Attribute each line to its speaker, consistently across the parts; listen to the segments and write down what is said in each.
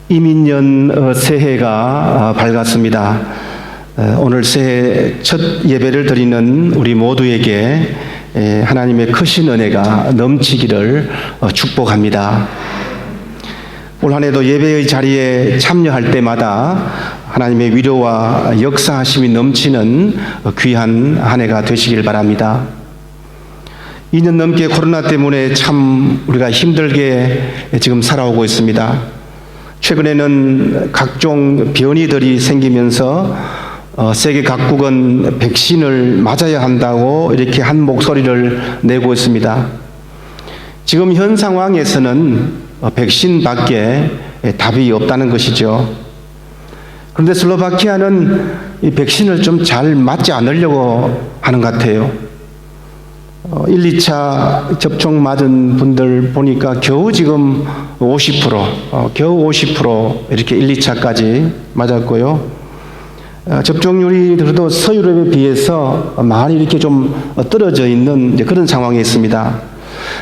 Speaker 1: 이민년 새해가 밝았습니다. 오늘 새해 첫 예배를 드리는 우리 모두에게 하나님의 크신 은혜가 넘치기를 축복합니다. 올 한 해도 예배의 자리에 참여할 때마다 하나님의 위로와 역사하심이 넘치는 귀한 한 해가 되시길 바랍니다. 2년 넘게 코로나 때문에 참 우리가 힘들게 지금 살아오고 있습니다. 최근에는 각종 변이들이 생기면서 세계 각국은 백신을 맞아야 한다고 이렇게 한 목소리를 내고 있습니다. 지금 현 상황에서는 백신밖에 답이 없다는 것이죠. 그런데 슬로바키아는 이 백신을 좀 잘 맞지 않으려고 하는 것 같아요. 1, 2차 접종 맞은 분들 보니까 겨우 지금 50%, 겨우 50% 이렇게 1, 2차까지 맞았고요. 접종률이 그래도 서유럽에 비해서 많이 이렇게 좀 떨어져 있는 그런 상황에 있습니다.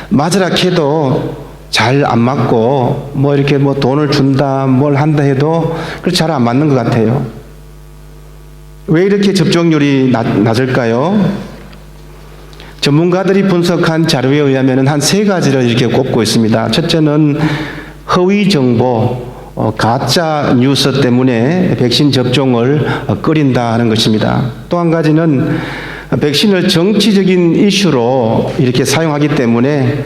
Speaker 1: 맞으라 해도 잘 안 맞고 뭐 이렇게 뭐 돈을 준다 뭘 한다 해도 그렇게 잘 안 맞는 것 같아요. 왜 이렇게 접종률이 낮을까요? 전문가들이 분석한 자료에 의하면 한 세 가지를 이렇게 꼽고 있습니다. 첫째는 허위 정보, 가짜 뉴스 때문에 백신 접종을 꺼린다 하는 것입니다. 또 한 가지는 백신을 정치적인 이슈로 이렇게 사용하기 때문에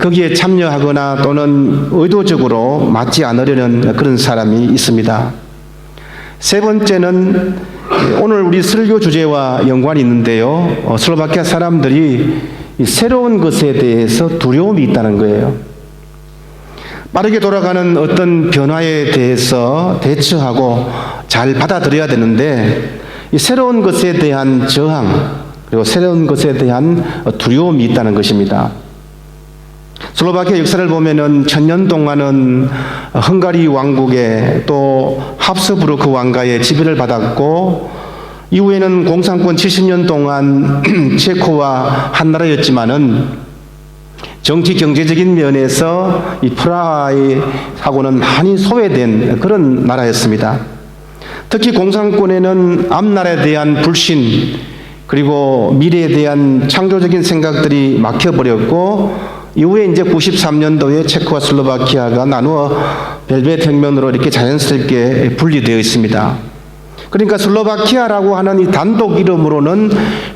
Speaker 1: 거기에 참여하거나 또는 의도적으로 맞지 않으려는 그런 사람이 있습니다. 세 번째는 오늘 우리 설교 주제와 연관이 있는데요. 슬로바키아 사람들이 새로운 것에 대해서 두려움이 있다는 거예요. 빠르게 돌아가는 어떤 변화에 대해서 대처하고 잘 받아들여야 되는데 이 새로운 것에 대한 저항 그리고 새로운 것에 대한 두려움이 있다는 것입니다. 슬로바키아 역사를 보면은 1000년 동안은 헝가리 왕국의 또 합스부르크 왕가의 지배를 받았고 이후에는 공산권 70년 동안 체코와 한 나라였지만은 정치 경제적인 면에서 이 프라하하고는 많이 소외된 그런 나라였습니다. 특히 공산권에는 앞나라에 대한 불신 그리고 미래에 대한 창조적인 생각들이 막혀버렸고 이후에 이제 93년도에 체코와 슬로바키아가 나누어 벨벳 혁명으로 이렇게 자연스럽게 분리되어 있습니다. 그러니까 슬로바키아라고 하는 이 단독 이름으로는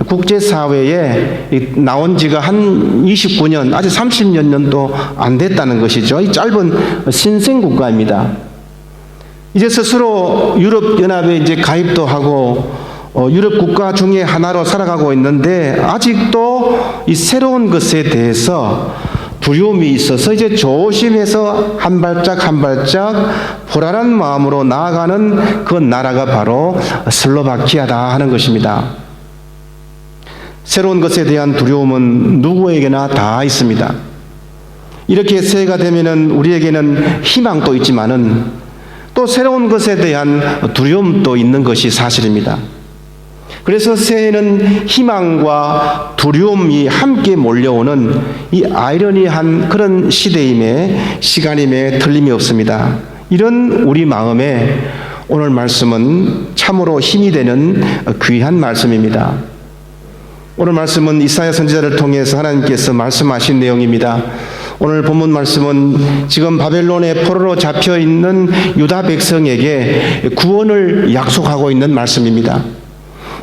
Speaker 1: 국제사회에 나온 지가 한 29년, 아직 30몇 년도 안 됐다는 것이죠. 이 짧은 신생국가입니다. 이제 스스로 유럽연합에 이제 가입도 하고 유럽 국가 중에 하나로 살아가고 있는데 아직도 이 새로운 것에 대해서 두려움이 있어서 이제 조심해서 한 발짝 한 발짝 불안한 마음으로 나아가는 그 나라가 바로 슬로바키아다 하는 것입니다. 새로운 것에 대한 두려움은 누구에게나 다 있습니다. 이렇게 새해가 되면은 우리에게는 희망도 있지만은 또 새로운 것에 대한 두려움도 있는 것이 사실입니다. 그래서 새해는 희망과 두려움이 함께 몰려오는 이 아이러니한 그런 시간임에 틀림이 없습니다. 이런 우리 마음에 오늘 말씀은 참으로 힘이 되는 귀한 말씀입니다. 오늘 말씀은 이사야 선지자를 통해서 하나님께서 말씀하신 내용입니다. 오늘 본문 말씀은 지금 바벨론의 포로로 잡혀 있는 유다 백성에게 구원을 약속하고 있는 말씀입니다.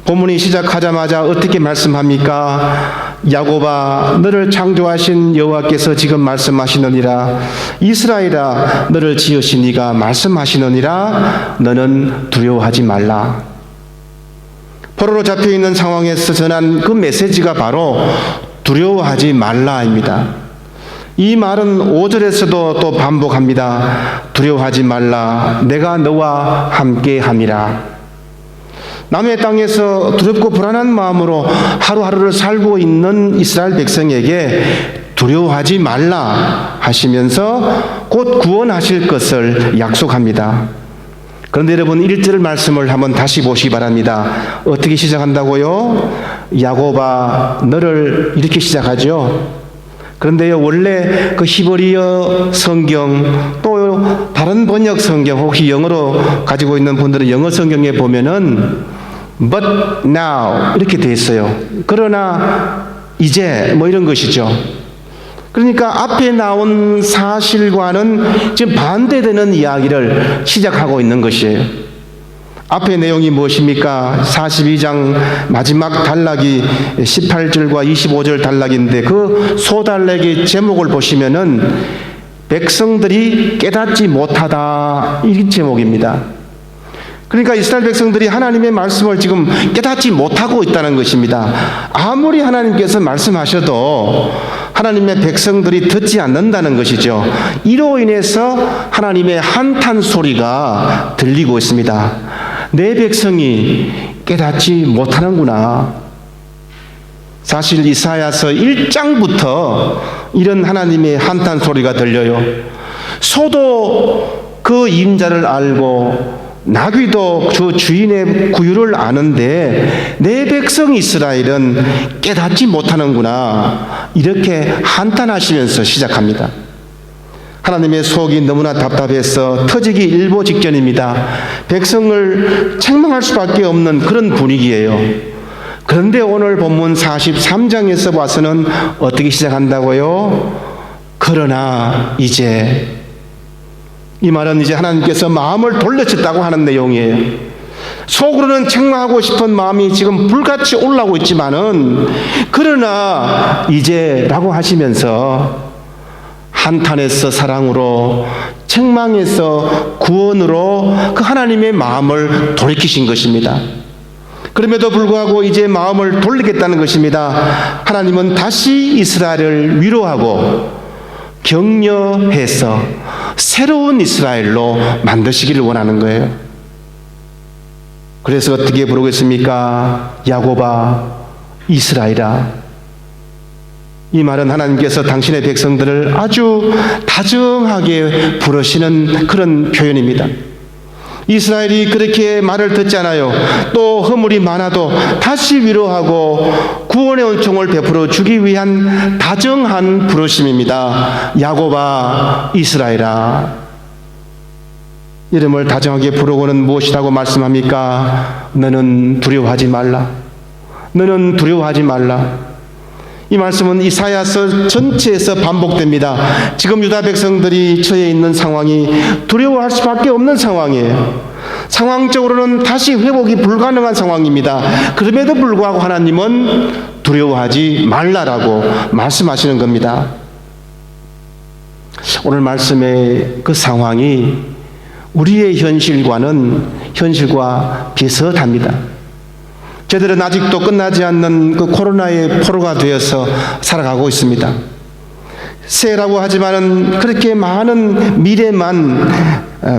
Speaker 1: 본문이 시작하자마자 어떻게 말씀합니까? 야곱아 너를 창조하신 여호와께서 지금 말씀하시느니라 이스라엘아 너를 지으신 이가 말씀하시느니라 너는 두려워하지 말라. 포로로 잡혀있는 상황에서 전한 그 메시지가 바로 두려워하지 말라입니다. 이 말은 5절에서도 또 반복합니다. 두려워하지 말라 내가 너와 함께함이라. 남의 땅에서 두렵고 불안한 마음으로 하루하루를 살고 있는 이스라엘 백성에게 두려워하지 말라 하시면서 곧 구원하실 것을 약속합니다. 그런데 여러분 1절 말씀을 한번 다시 보시기 바랍니다. 어떻게 시작한다고요? 야곱아 너를 이렇게 시작하죠. 그런데요 원래 그 히브리어 성경 또 또 다른 번역 성경, 혹시 영어로 가지고 있는 분들은 영어 성경에 보면은 but now 이렇게 돼 있어요. 그러나 이제 뭐 이런 것이죠. 그러니까 앞에 나온 사실과는 지금 반대되는 이야기를 시작하고 있는 것이에요. 앞의 내용이 무엇입니까? 42장 마지막 단락이 18절과 25절 단락인데 그 소단락의 제목을 보시면은 백성들이 깨닫지 못하다, 이 제목입니다. 그러니까 이스라엘 백성들이 하나님의 말씀을 지금 깨닫지 못하고 있다는 것입니다. 아무리 하나님께서 말씀하셔도 하나님의 백성들이 듣지 않는다는 것이죠. 이로 인해서 하나님의 한탄 소리가 들리고 있습니다. 내 백성이 깨닫지 못하는구나. 사실 이사야서 1장부터 이런 하나님의 한탄 소리가 들려요. 소도 그 임자를 알고 나귀도 그 주인의 구유를 아는데 내 백성 이스라엘은 깨닫지 못하는구나. 이렇게 한탄하시면서 시작합니다. 하나님의 속이 너무나 답답해서 터지기 일보 직전입니다. 백성을 책망할 수밖에 없는 그런 분위기예요. 그런데 오늘 본문 43장에서 봐서는 어떻게 시작한다고요? 그러나 이제, 이 말은 이제 하나님께서 마음을 돌려쳤다고 하는 내용이에요. 속으로는 책망하고 싶은 마음이 지금 불같이 올라오고 있지만은 그러나 이제라고 하시면서 한탄에서 사랑으로, 책망에서 구원으로 그 하나님의 마음을 돌이키신 것입니다. 그럼에도 불구하고 이제 마음을 돌리겠다는 것입니다. 하나님은 다시 이스라엘을 위로하고 격려해서 새로운 이스라엘로 만드시기를 원하는 거예요. 그래서 어떻게 부르겠습니까? 야곱아, 이스라엘아. 이 말은 하나님께서 당신의 백성들을 아주 다정하게 부르시는 그런 표현입니다. 이스라엘이 그렇게 말을 듣잖아요. 또 허물이 많아도 다시 위로하고 구원의 은총을 베풀어 주기 위한 다정한 부르심입니다. 야곱아, 이스라엘아. 이름을 다정하게 부르고는 무엇이라고 말씀합니까? 너는 두려워하지 말라. 너는 두려워하지 말라. 이 말씀은 이사야서 전체에서 반복됩니다. 지금 유다 백성들이 처해 있는 상황이 두려워할 수밖에 없는 상황이에요. 상황적으로는 다시 회복이 불가능한 상황입니다. 그럼에도 불구하고 하나님은 두려워하지 말라라고 말씀하시는 겁니다. 오늘 말씀의 그 상황이 우리의 현실과 비슷합니다. 저들은 아직도 끝나지 않는 그 코로나의 포로가 되어서 살아가고 있습니다. 새해라고 하지만은 그렇게 많은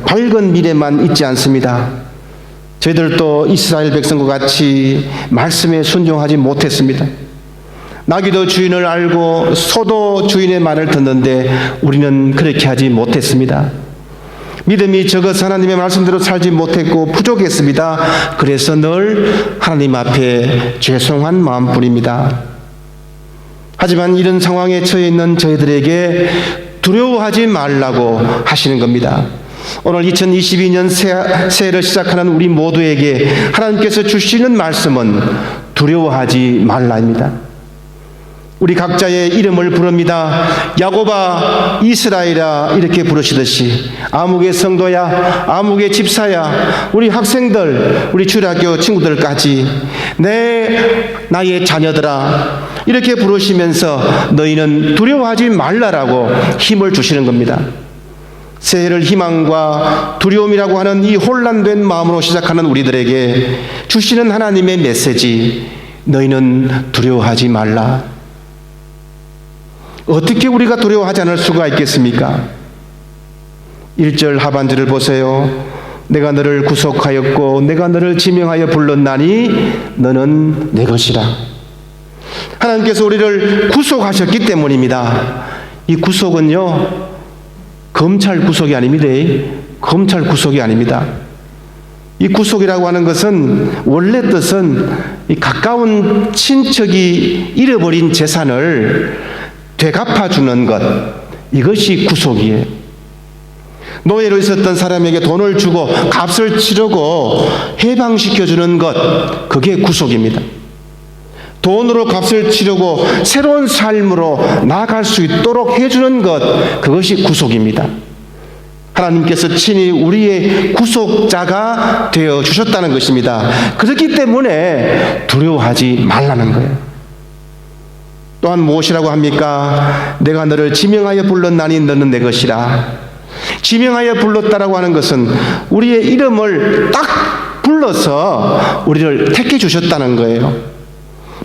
Speaker 1: 밝은 미래만 있지 않습니다. 저희들도 이스라엘 백성과 같이 말씀에 순종하지 못했습니다. 나귀도 주인을 알고 소도 주인의 말을 듣는데 우리는 그렇게 하지 못했습니다. 믿음이 적어서 하나님의 말씀대로 살지 못했고 부족했습니다. 그래서 늘 하나님 앞에 죄송한 마음뿐입니다. 하지만 이런 상황에 처해 있는 저희들에게 두려워하지 말라고 하시는 겁니다. 오늘 2022년 새해를 시작하는 우리 모두에게 하나님께서 주시는 말씀은 두려워하지 말라입니다. 우리 각자의 이름을 부릅니다. 야곱아, 이스라엘아, 이렇게 부르시듯이 아무개 성도야, 아무개 집사야, 우리 학생들, 우리 주일학교 친구들까지 나의 자녀들아, 이렇게 부르시면서 너희는 두려워하지 말라라고 힘을 주시는 겁니다. 새해를 희망과 두려움이라고 하는 이 혼란된 마음으로 시작하는 우리들에게 주시는 하나님의 메시지, 너희는 두려워하지 말라. 어떻게 우리가 두려워하지 않을 수가 있겠습니까? 1절 하반절을 보세요. 내가 너를 구속하였고 내가 너를 지명하여 불렀나니 너는 내 것이라. 하나님께서 우리를 구속하셨기 때문입니다. 이 구속은요, 검찰 구속이 아닙니다. 검찰 구속이 아닙니다. 이 구속이라고 하는 것은 원래 뜻은 이 가까운 친척이 잃어버린 재산을 되갚아주는 것, 이것이 구속이에요. 노예로 있었던 사람에게 돈을 주고 값을 치르고 해방시켜주는 것, 그게 구속입니다. 돈으로 값을 치르고 새로운 삶으로 나아갈 수 있도록 해주는 것, 그것이 구속입니다. 하나님께서 친히 우리의 구속자가 되어 주셨다는 것입니다. 그렇기 때문에 두려워하지 말라는 거예요. 또한 무엇이라고 합니까? 내가 너를 지명하여 불렀나니 너는 내 것이라. 지명하여 불렀다라고 하는 것은 우리의 이름을 딱 불러서 우리를 택해 주셨다는 거예요.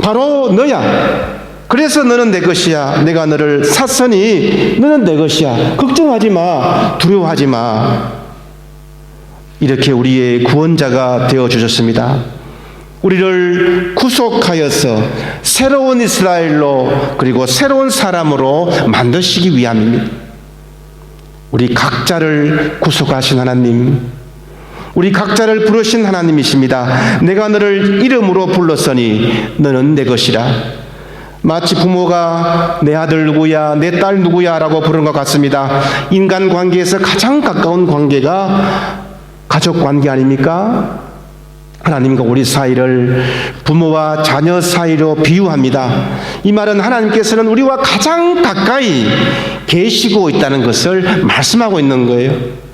Speaker 1: 바로 너야. 그래서 너는 내 것이야. 내가 너를 샀으니 너는 내 것이야. 걱정하지 마. 두려워하지 마. 이렇게 우리의 구원자가 되어 주셨습니다. 우리를 구속하여서 새로운 이스라엘로, 그리고 새로운 사람으로 만드시기 위함입니다. 우리 각자를 구속하신 하나님, 우리 각자를 부르신 하나님이십니다. 내가 너를 이름으로 불렀으니 너는 내 것이라. 마치 부모가 내 아들 누구야, 내 딸 누구야 라고 부르는 것 같습니다. 인간 관계에서 가장 가까운 관계가 가족 관계 아닙니까? 하나님과 우리 사이를 부모와 자녀 사이로 비유합니다. 이 말은 하나님께서는 우리와 가장 가까이 계시고 있다는 것을 말씀하고 있는 거예요.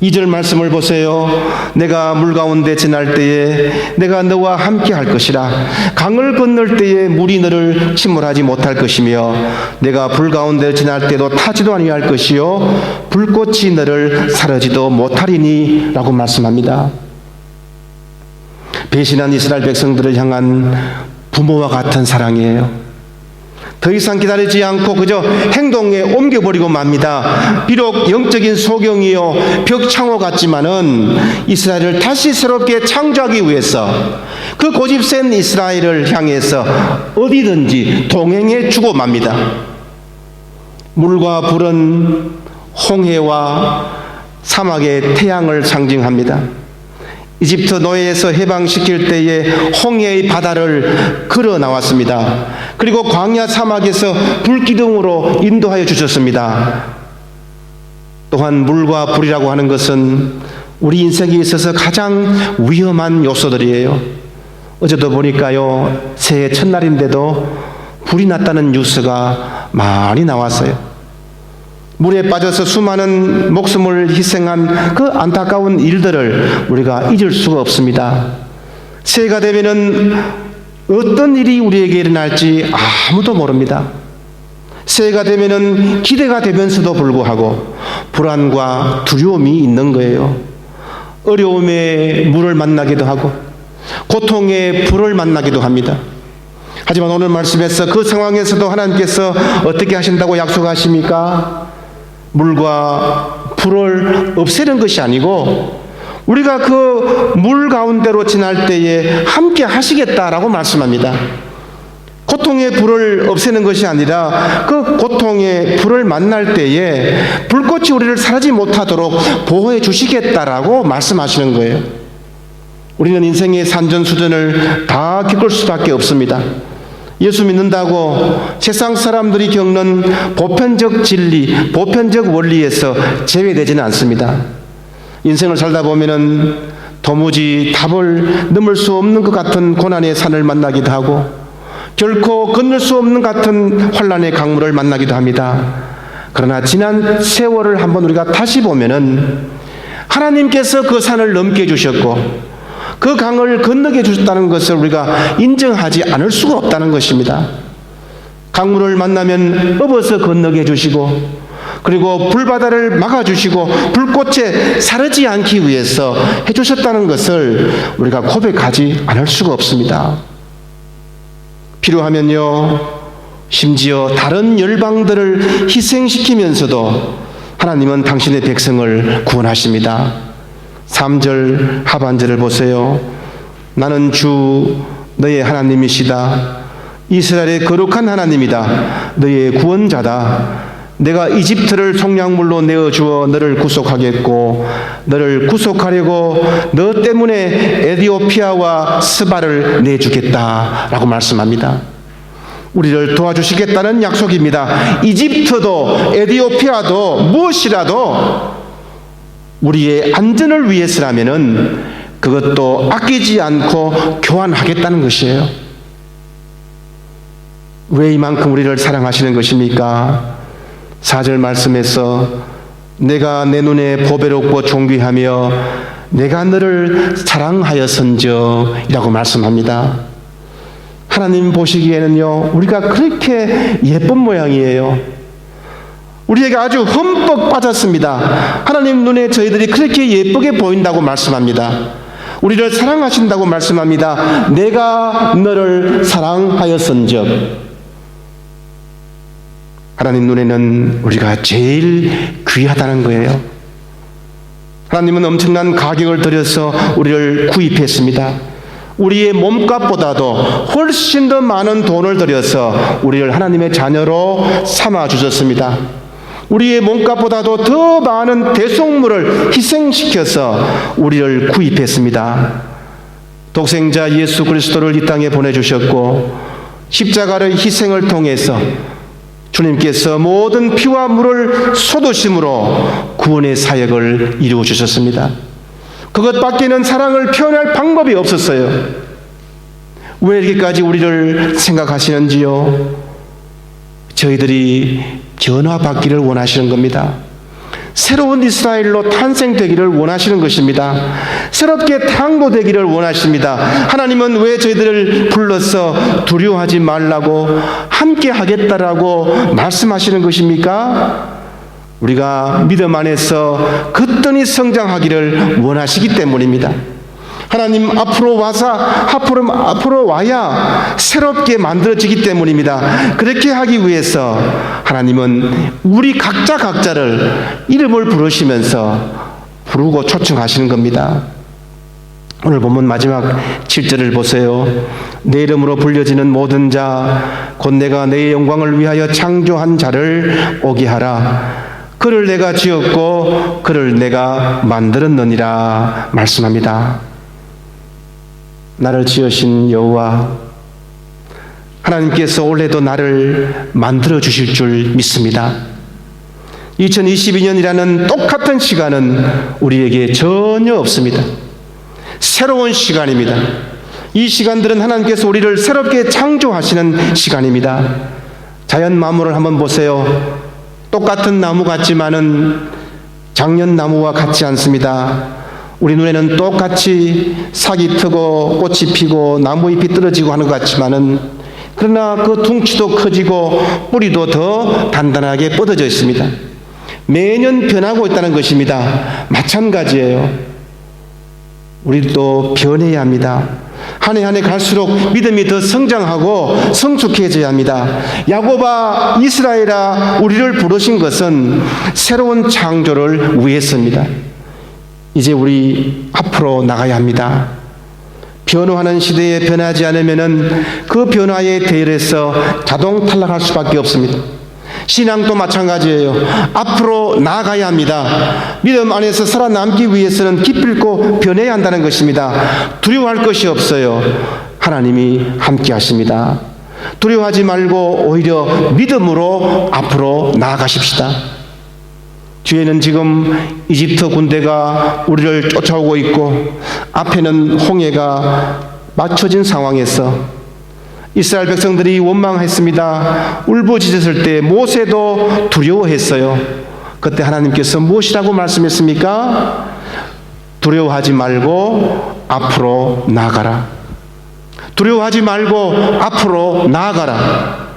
Speaker 1: 2절 말씀을 보세요. 내가 물 가운데 지날 때에 내가 너와 함께 할 것이라. 강을 건널 때에 물이 너를 침몰하지 못할 것이며 내가 불 가운데 지날 때도 타지도 아니할 것이요 불꽃이 너를 사르지도 못하리니 라고 말씀합니다. 배신한 이스라엘 백성들을 향한 부모와 같은 사랑이에요. 더 이상 기다리지 않고 그저 행동에 옮겨버리고 맙니다. 비록 영적인 소경이요 벽창호 같지만은 이스라엘을 다시 새롭게 창조하기 위해서 그 고집센 이스라엘을 향해서 어디든지 동행해 주고 맙니다. 물과 불은 홍해와 사막의 태양을 상징합니다. 이집트 노예에서 해방시킬 때에 홍해의 바다를 걸어 나왔습니다. 그리고 광야 사막에서 불기둥으로 인도하여 주셨습니다. 또한 물과 불이라고 하는 것은 우리 인생에 있어서 가장 위험한 요소들이에요. 어제도 보니까요, 새해 첫날인데도 불이 났다는 뉴스가 많이 나왔어요. 물에 빠져서 수많은 목숨을 희생한 그 안타까운 일들을 우리가 잊을 수가 없습니다. 새해가 되면은 어떤 일이 우리에게 일어날지 아무도 모릅니다. 새해가 되면은 기대가 되면서도 불구하고 불안과 두려움이 있는 거예요. 어려움에 물을 만나기도 하고 고통에 불을 만나기도 합니다. 하지만 오늘 말씀에서 그 상황에서도 하나님께서 어떻게 하신다고 약속하십니까? 물과 불을 없애는 것이 아니고 우리가 그 물 가운데로 지날 때에 함께 하시겠다라고 말씀합니다. 고통의 불을 없애는 것이 아니라 그 고통의 불을 만날 때에 불꽃이 우리를 사라지지 못하도록 보호해 주시겠다라고 말씀하시는 거예요. 우리는 인생의 산전수전을 다 겪을 수밖에 없습니다. 예수 믿는다고 세상 사람들이 겪는 보편적 진리, 보편적 원리에서 제외되지는 않습니다. 인생을 살다 보면은 도무지 답을 넘을 수 없는 것 같은 고난의 산을 만나기도 하고 결코 건널 수 없는 같은 환난의 강물을 만나기도 합니다. 그러나 지난 세월을 한번 우리가 다시 보면은 하나님께서 그 산을 넘게 해주셨고 그 강을 건너게 해주셨다는 것을 우리가 인정하지 않을 수가 없다는 것입니다. 강물을 만나면 업어서 건너게 해주시고 그리고 불바다를 막아주시고 불꽃에 사르지 않기 위해서 해주셨다는 것을 우리가 고백하지 않을 수가 없습니다. 필요하면요, 심지어 다른 열방들을 희생시키면서도 하나님은 당신의 백성을 구원하십니다. 3절 하반절을 보세요. 나는 주 너의 하나님이시다. 이스라엘의 거룩한 하나님이다. 너의 구원자다. 내가 이집트를 속량물로 내어주어 너를 구속하겠고 너를 구속하려고 너 때문에 에디오피아와 스바를 내주겠다라고 말씀합니다. 우리를 도와주시겠다는 약속입니다. 이집트도 에디오피아도 무엇이라도 우리의 안전을 위해서라면은 그것도 아끼지 않고 교환하겠다는 것이에요. 왜 이만큼 우리를 사랑하시는 것입니까? 4절 말씀에서 내가 내 눈에 보배롭고 존귀하며 내가 너를 사랑하였은즉 이라고 말씀합니다. 하나님 보시기에는요, 우리가 그렇게 예쁜 모양이에요. 우리에게 아주 흠뻑 빠졌습니다. 하나님 눈에 저희들이 그렇게 예쁘게 보인다고 말씀합니다. 우리를 사랑하신다고 말씀합니다. 내가 너를 사랑하였은즉. 하나님 눈에는 우리가 제일 귀하다는 거예요. 하나님은 엄청난 가격을 들여서 우리를 구입했습니다. 우리의 몸값보다도 훨씬 더 많은 돈을 들여서 우리를 하나님의 자녀로 삼아 주셨습니다. 우리의 몸값보다도 더 많은 대속물을 희생시켜서 우리를 구입했습니다. 독생자 예수 그리스도를 이 땅에 보내주셨고 십자가의 희생을 통해서 주님께서 모든 피와 물을 쏟으심으로 구원의 사역을 이루어 주셨습니다. 그것밖에는 사랑을 표현할 방법이 없었어요. 왜 이렇게까지 우리를 생각하시는지요? 저희들이 변화받기를 원하시는 겁니다. 새로운 이스라엘로 탄생되기를 원하시는 것입니다. 새롭게 창조되기를 원하십니다. 하나님은 왜 저희들을 불러서 두려워하지 말라고 함께 하겠다라고 말씀하시는 것입니까? 우리가 믿음 안에서 거뜬히 성장하기를 원하시기 때문입니다. 하나님 앞으로 와야 새롭게 만들어지기 때문입니다. 그렇게 하기 위해서 하나님은 우리 각자를 이름을 부르시면서 부르고 초청하시는 겁니다. 오늘 본문 마지막 7절을 보세요. 내 이름으로 불려지는 모든 자 곧 내가 내 영광을 위하여 창조한 자를 오게 하라. 그를 내가 지었고 그를 내가 만들었느니라 말씀합니다. 나를 지으신 여호와 하나님께서 올해도 나를 만들어 주실 줄 믿습니다. 2022년이라는 똑같은 시간은 우리에게 전혀 없습니다. 새로운 시간입니다. 이 시간들은 하나님께서 우리를 새롭게 창조하시는 시간입니다. 자연 만물을 한번 보세요. 똑같은 나무 같지만은 작년 나무와 같지 않습니다. 우리 눈에는 똑같이 싹이 트고 꽃이 피고 나무잎이 떨어지고 하는 것 같지만은 그러나 그 둥치도 커지고 뿌리도 더 단단하게 뻗어져 있습니다. 매년 변하고 있다는 것입니다. 마찬가지예요. 우리도 변해야 합니다. 한 해 한 해 갈수록 믿음이 더 성장하고 성숙해져야 합니다. 야곱아 이스라엘아 우리를 부르신 것은 새로운 창조를 위해서입니다. 이제 우리 앞으로 나가야 합니다. 변화하는 시대에 변하지 않으면은 그 변화에 대해서 자동 탈락할 수밖에 없습니다. 신앙도 마찬가지예요. 앞으로 나아가야 합니다. 믿음 안에서 살아남기 위해서는 기필코 변해야 한다는 것입니다. 두려워할 것이 없어요. 하나님이 함께 하십니다. 두려워하지 말고 오히려 믿음으로 앞으로 나아가십시다. 뒤에는 지금 이집트 군대가 우리를 쫓아오고 있고 앞에는 홍해가 맞춰진 상황에서 이스라엘 백성들이 원망했습니다. 울부짖었을 때 모세도 두려워했어요. 그때 하나님께서 무엇이라고 말씀했습니까? 두려워하지 말고 앞으로 나아가라. 두려워하지 말고 앞으로 나아가라.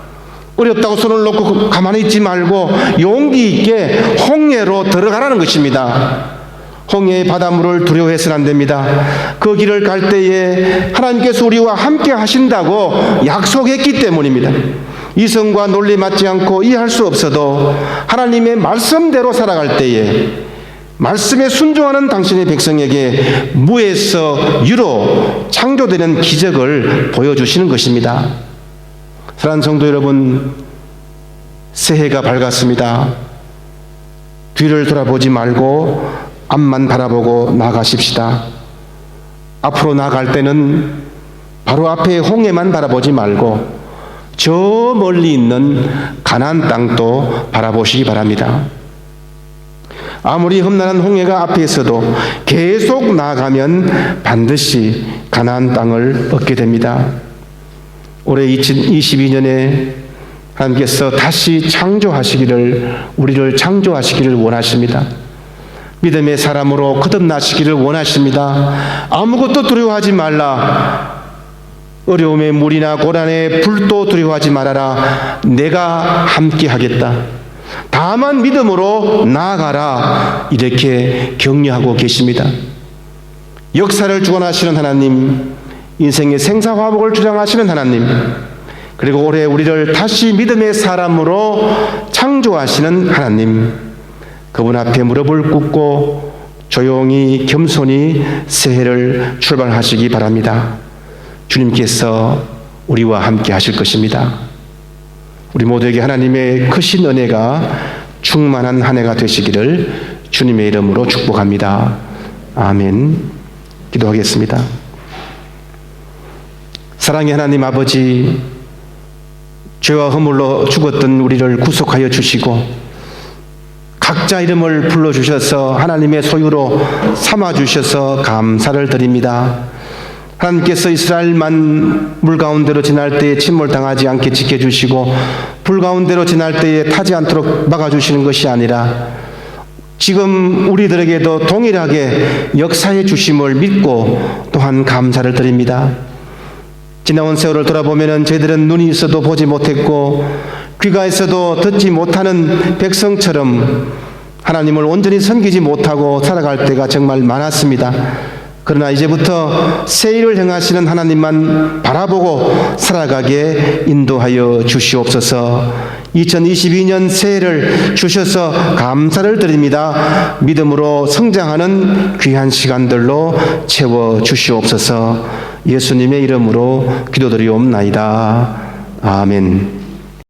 Speaker 1: 어렵다고 손을 놓고 가만히 있지 말고 용기 있게 홍해로 들어가라는 것입니다. 홍해의 바닷물을 두려워해서는 안 됩니다. 그 길을 갈 때에 하나님께서 우리와 함께 하신다고 약속했기 때문입니다. 이성과 논리 맞지 않고 이해할 수 없어도 하나님의 말씀대로 살아갈 때에 말씀에 순종하는 당신의 백성에게 무에서 유로 창조되는 기적을 보여주시는 것입니다. 사랑하는 성도 여러분, 새해가 밝았습니다. 뒤를 돌아보지 말고 앞만 바라보고 나아가십시다. 앞으로 나아갈 때는 바로 앞에 홍해만 바라보지 말고 저 멀리 있는 가나안 땅도 바라보시기 바랍니다. 아무리 험난한 홍해가 앞에 있어도 계속 나아가면 반드시 가나안 땅을 얻게 됩니다. 올해 2022년에 하나님께서 다시 우리를 창조하시기를 원하십니다. 믿음의 사람으로 거듭나시기를 원하십니다. 아무것도 두려워하지 말라. 어려움의 물이나 고난의 불도 두려워하지 말아라. 내가 함께 하겠다. 다만 믿음으로 나아가라. 이렇게 격려하고 계십니다. 역사를 주관하시는 하나님, 인생의 생사화복을 주장하시는 하나님, 그리고 올해 우리를 다시 믿음의 사람으로 창조하시는 하나님, 그분 앞에 무릎을 꿇고 조용히 겸손히 새해를 출발하시기 바랍니다. 주님께서 우리와 함께 하실 것입니다. 우리 모두에게 하나님의 크신 은혜가 충만한 한 해가 되시기를 주님의 이름으로 축복합니다. 아멘. 기도하겠습니다. 사랑의 하나님 아버지, 죄와 허물로 죽었던 우리를 구속하여 주시고 각자 이름을 불러주셔서 하나님의 소유로 삼아주셔서 감사를 드립니다. 하나님께서 이스라엘만 물 가운데로 지날 때에 침몰당하지 않게 지켜주시고 불 가운데로 지날 때에 타지 않도록 막아주시는 것이 아니라 지금 우리들에게도 동일하게 역사해 주심을 믿고 또한 감사를 드립니다. 지나온 세월을 돌아보면 저희들은 눈이 있어도 보지 못했고 귀가 있어도 듣지 못하는 백성처럼 하나님을 온전히 섬기지 못하고 살아갈 때가 정말 많았습니다. 그러나 이제부터 새 일을 행하시는 하나님만 바라보고 살아가게 인도하여 주시옵소서. 2022년 새해를 주셔서 감사를 드립니다. 믿음으로 성장하는 귀한 시간들로 채워 주시옵소서. 예수님의 이름으로 기도드리옵나이다. 아멘.